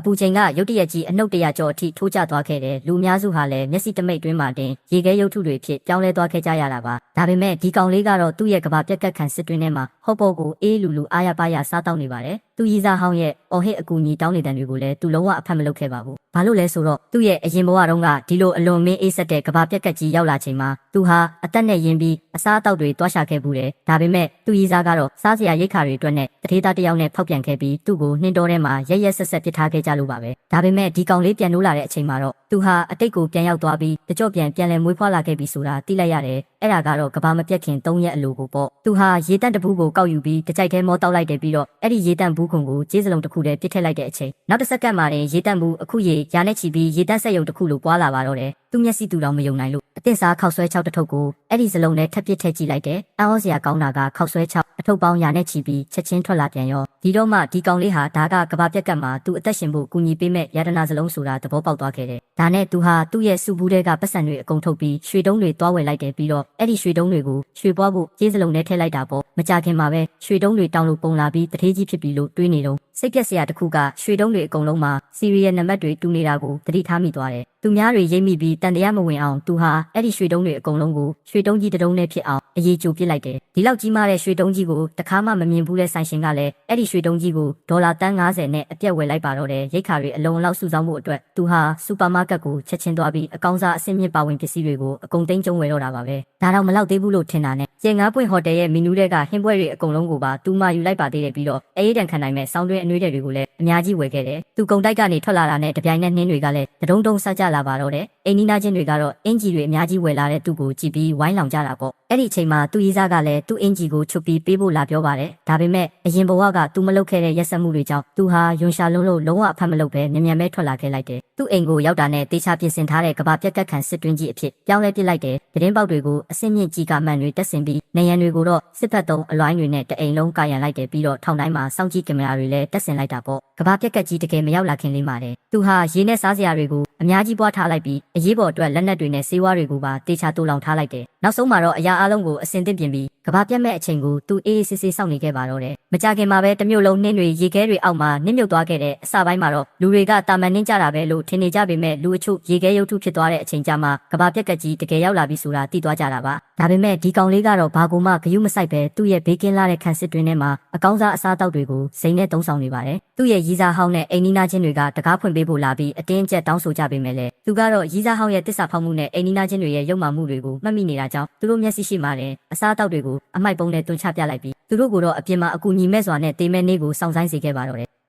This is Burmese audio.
အပူချိန်ကရုတ်တရက်ကြီးအနှုတ်တရကျော်အထိထိုးကျသွားခဲ့တယ်လူများစုဟာလည်းမျက်စိတမိတ်တွင်းမှာတင်ရေခဲရုပ်ထုတွေဖြစ်ပြောင်းလဲသွားခဲ့ကြရတာပါဒါပေမဲ့ဒီကောင်လေးကတော့သူ့ရဲ့ကဘာပြက်ကတ်ခံစစ်တွင်းထဲမှာဟော့ပေါ့ကိုအေးလူလူအားရပါရစားတောက်နေပါတယ်သူရီစားဟောင်းရဲ့အော်ဟစ်အကူညီတောင်းနေတဲ့တွေကိုလည်းသူလုံးဝအဖတ်မလုပ်ခဲ့ပါဘူးဘာလို့လဲဆိုတော့သူ့ရဲ့အရင်ဘဝတုန်းကဒီလိုအလွန်မင်းအေးဆက်တဲ့ကဘာပြက်ကတ်ကြီးရောက်လာချိန်မှာသူဟာအသက်နဲ့ယဉ်ပြီးအစားအသောက်တွေတွားရှာခဲ့ဘူးတယ်ဒါပေမဲ့သူရီစားကတော့စားစရာရိတ်ခါတွေအတွက်နဲ့တထေးသားတစ်ယောက်နဲ့ဖောက်ပြန်ခဲ့ပြီးသူ့ကိုနှင်းတော်ထဲမှာရက်ရက်ဆက်ဆက်ပစ်ထားခဲ့ကြလို့ပါပဲဒါပေမဲ့ဒီကောင်လေးပြန်လို့လာတဲ့အချိန်မှာတော့သူဟာအတိတ်ကိုပြန်ရောက်သွားပြီးတကြော့ပြန်လဲမွေးဖွားလာခဲ့ပြီဆိုတာသိလိုက်ရတယ်အဲ့ဒါကတော့ကဘာမပြတ်ခင်3ရက်အလိုကိုပေါ့သူဟာရေတန့်တပူးကိုကောက်ယူပြီးတကြိုက်ထဲမောတောက်လိုက်တယ်ပြီးတော့အဲ့ဒီရေတန့်ဘူးခုံကိုကျေးစလုံးတစ်ခုတည်းပစ်ထည့်လိုက်တဲ့အချိန်နောက်တစ်စက္ကန့်မှတင်ရေတန့်ဘူးအခုရေရာနဲ့ချီပြီးရေတန့်ဆက်ယုံတစ်ခုလိုပွားလာပါတော့တယ်သူမျက်စိသူတောင်မယုံနိုင်လို့အသင့်စားခောက်ဆွဲ6တစ်ထုပ်ကိုအဲ့ဒီစလုံးနဲ့ထပ်ပစ်ထည့်ကြည့်လိုက်တယ်အံ့ဩစရာကောင်းတာကခောက်ဆွဲ6အထုပ်ပေါင်းရာနဲ့ချီပြီးချက်ချင်းထွက်လာပြန်ရောဒီတော့မှဒီကောင်လေးဟာဒါကကဘာပြက်ကတ်မှာသူအသက်ရှင်ဖို့ကူညီပေးမဲ့ယတနာစလုံးဆိုတာသဘောပေါက်သွားခဲ့တယ်ဒါနဲ့သူဟာသူ့ရဲ့စုဘူးတွေကပတ်စံတွေအကုန်ထုတ်ပြီးရွှေတုံးတွေတွားဝယ်လိုက်တယ်ပြီးတော့အဲ့ဒီရွှေတုံးတွေကိုရွှေပွားဖို့ကျေးစလုံးနဲ့ထည့်လိုက်တာပေါ့မကြခင်မှာပဲရွှေတုံးတွေတောင်းလို့ပုံလာပြီးတထေးကြီးဖြစ်ပြီးလို့တွေးနေတော့စိတ်ပြက်စရာတစ်ခုကရွှေတုံးတွေအကုန်လုံးမှာစီရီယယ်နံပါတ်တွေတူနေတာကိုသတိထားမိသွားတယ်သူများတွေရိပ်မိပြီးတန်တရားမဝင်အောင်သူဟာအဲ့ဒီရွှေတုံးတွေအကုန်လုံးကိုရွှေတုံးကြီးတစ်တုံးနဲ့ဖြစ်အောင်အရေးကြိုပစ်လိုက်တယ်ဒီလောက်ကြီးမားတဲ့ရွှေတုံးကြီးကိုတခါမှမမြင်ဘူးတဲ့ဆိုင်ရှင်ကလည်းအဲ့ဒီရွှေတုံးကြီးကိုဒေါ်လာတန်း90နဲ့အပြက်ဝယ်လိုက်ပါတော့တယ်ရိတ်ခါတွေအလုံးလောက်စုဆောင်းမှုအတွက်သူဟာစူပါမားကတ်ကိုချက်ချင်းသွားပြီးအကောင်းစားအဆင့်မြင့်ပါဝင်ပစ္စည်းတွေကိုအကုန်သိမ်းကျုံဝယ်တော့တာပါပဲဒါတော့မလောက်သေးဘူးလို့ထင်တာနဲ့ကျေငါးပွင့်ဟိုတယ်ရဲ့မီနူးတွေကဟင်းပွဲတွေအကုန်လုံးကိုပါသူမှယူလိုက်ပါသေးတယ်ပြီးတော့အေးတန်ခံနိုင်မဲ့စောင်းတွင်းအနှွေးတွေကိုလည်းအများကြီးဝယ်ခဲ့တယ်သူကုံတိုက်ကနေထွက်လာတာနဲ့တပြိုင်နက်နှင်းတွေကလည်းတုံးစကြလာပါတော့တယ်အိမ်နီးနားချင်းတွေကတော့အင်ဂျီတွေအများကြီးဝယ်လာတဲ့သူ့ကိုကြည့်ပြီးဝိုင်းလောင်ကြတာပေါ့အဲ့ဒီအချိန်မှာသူ့ရီးစားကလည်းသူ့အင်ဂျီကိုချုပ်ပြီးပေးဖို့လာပြောပါတယ်ဒါပေမဲ့အရင်ဘဝကသူမလုပ်ခဲ့တဲ့ရက်စက်မှုတွေကြောင့်သူဟာယွန်ရှာလုံးလို့လုံးဝအဖတ်မလုပ်ပဲမြန်ပဲထွက်လာခဲ့လိုက်တယ်သူ့အိမ်ကိုရောက်တာနဲ့တေချာပြင်ဆင်ထားတဲ့ကဘာပြက်ကတ်ခံစစ်တွင်းကြီးအဖြစ်ပြောင်းလဲပစ်လိုက်တယ်သတင်းပေါက်တွေကိုအစင်းမြင့်ကြီးကမှန်တွေတက်ဆင်ပြီးနေရန်တွေကိုတော့စစ်ဖက်သုံးအလွိုင်းတွေနဲ့တအိမ်လုံးကာရန်လိုက်တယ်ပြီးတော့ထောင်တိုင်းမှာစောင့်ကြည့်ကင်မရာတွေလည်းတက်ဆင်လိုက်တာပေါ့ကဘာပြက်ကတ်ကြီးတကယ်မရောက်လာခင်လေးမှာတယ်သူဟာရေနဲ့စားစရာတွေကိုအများကြီးပွားထားလိုက်ပြီးအရေးပေါ်အတွက်လက်နက်တွေနဲ့ဆေးဝါးတွေကိုပါတေချာတူလောင်ထားလိုက်တယ်နောက်ဆုံးမှာတော့အရာအလုံးကိုအစင်သင့်ပြင်ပြီးကဘာပြက်မဲ့အချိန်ကိုသူအေးအေးဆေးဆေးစောင့်နေခဲ့ပါတော့တယ်မကြခင်မှာပဲတမျိုးလုံးနှင်းတွေရေခဲတွေအောက်မှာနစ်မြုပ်သွားခဲ့တဲ့အစပိုင်းမှာတော့လူတွေကတာမန်နှင်းကြတာပဲလို့ထင်နေကြပေမဲ့လူအချို့ရေခဲရုပ်ထုဖြစ်သွားတဲ့အချိန်ကြမှာကဘာပြက်ကတ်ကြီးတကယ်ရောက်လာပြီဆိုတာသိသွားကြတာပါဒါပေမဲ့ဒီကောင်လေးကတော့ဘာကိုမှဂယုမစိုက်ပဲသူ့ရဲ့ဘေးကင်းလာတဲ့ခံစစ်တွင်းထဲမှာအကောင်းစားအစားအသောက်တွေကိုစိန်နဲ့သုံးဆောင်နေပါတယ်သူ့ရဲ့ရီးစားဟောင်းနဲ့အိမ်နီးနားချင်းတွေကတကားဖွင့်ပေးဖို့လာပြီးအတင်းအကျပ်တောင်းဆိုကြပေမဲ့လည်းသူကတော့ရီးစားဟောင်းရဲ့တစ္ဆာဖောက်မှုနဲ့အိမ်နီးနားချင်းတွေရဲ့ရုပ်မာမှုတွေကိုမှတ်မိနေတာကြောင့်သူတို့မျက်စိရှိမှလည်းအစားအသောက်တွေကိုအမိုက်ပုံးနဲ့တွန်းချပြလိုက်ပြီးသူတို့ကိုတော့အပြင်မှာအကူညီမဲ့စွာနဲ့တေးမဲ့နေကိုစောင့်ဆိုင်စေခဲ့ပါတော့တယ်